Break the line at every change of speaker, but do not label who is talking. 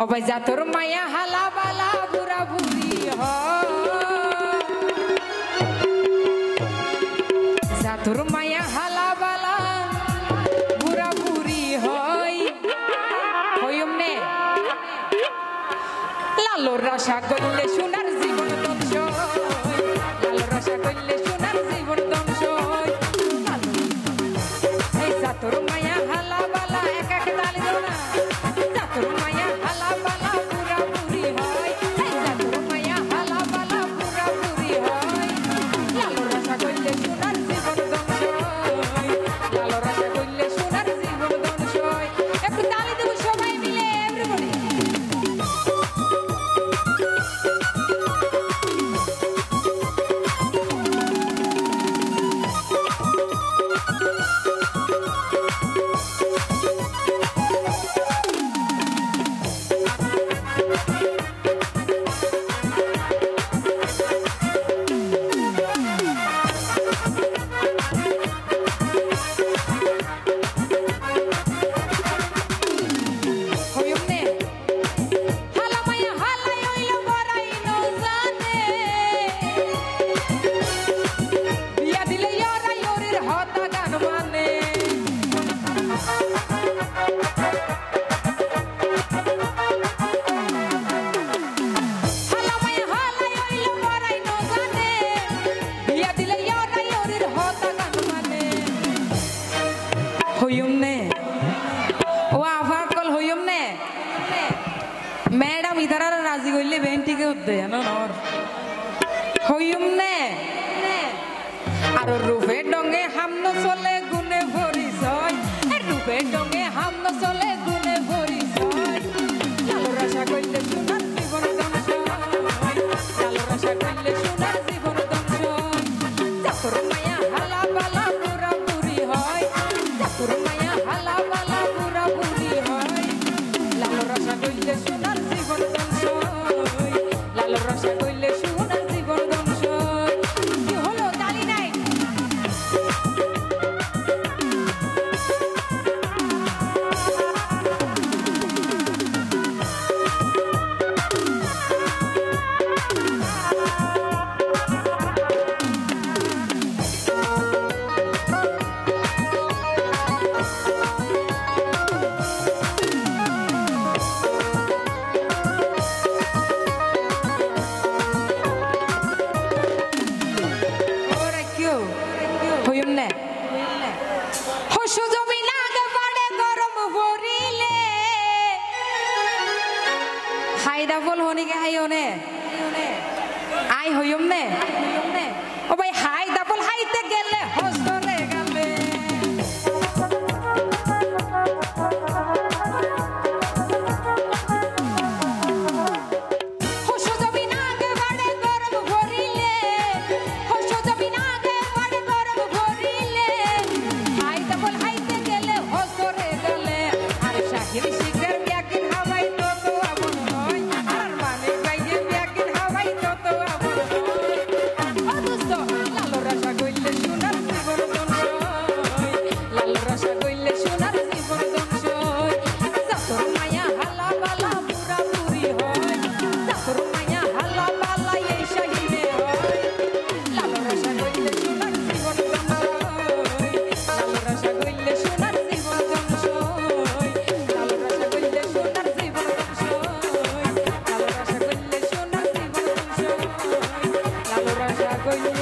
অবাই জাতর মায়া হালা বালা বুড়া বুড়ি জাতর মায়া হালা বালা বুড়া বুড়ি হইমনে লালর রাশা করলে সোনার জীবন ধ্বংস লালর রাশা করলে সোনার জীবন ধ্বংস এই জাতর মায়া হালা বালা একা একা তালি দাও না জাতর মায়া হালা বালা বুড়া বুড়ি হয় এই জাতর মায়া হালা বালা বুড়া বুড়ি হয় লালর রাশা করলে সোনার জীবন ধ্বংস লালর রাশা করলে সোনার জীবন ধ্বংস একটু তালি দেব সবাই মিলে এভরিবডি मैडम इधर राजी गइले बेंटी के होते है ना और होयुमने आरो रूपे डंगे हम न चले गुने भरी सय रूपे डंगे हम न चले गुने भरी सय लालो रसा कइले सोनार जीवन ध्वंस लालो रसा कइले सोनार जीवन ध्वंस जातुर माया हाला बाला बुरा बुरी হয় जातुर माया हाला बाला बुरा बुरी হয় लालो रसा कइले सोनार জীবন ধ্বংস লাল রসা কইলে সোনার জীবন ধ্বংস কি হলো জানি নাই आई होयुमने ओ भाई हाय डबल हाईते गेले हसरे गेले हसो जबिना गे बाडे गरम भरिले हसो जबिना गे बाडे गरम भरिले हाय डबल हाईते गेले हसरे गेले अरे शाकिर शिखर ब्याकिन हवाई तो আমন নয় আর মানে গাইয়ে ব্যাকিন হাওয়াই তো আমন নয় ও দোস্ত লাল রসা কইলে সোনার জীবন ধ্বংস লাল রসা কইলে সোনার জীবন ধ্বংস জাতর মায়া হালা বালা পুরা পুরি হয় জাতর মায়া হালা বালা এই শাহিনে হয় লাল রসা কইলে সোনার জীবন ধ্বংস লাল রসা কইলে সোনার জীবন ধ্বংস লাল রসা কইলে সোনার জীবন ধ্বংস লাল রসা কইলে সোনার জীবন ধ্বংস লাল রসা কইলে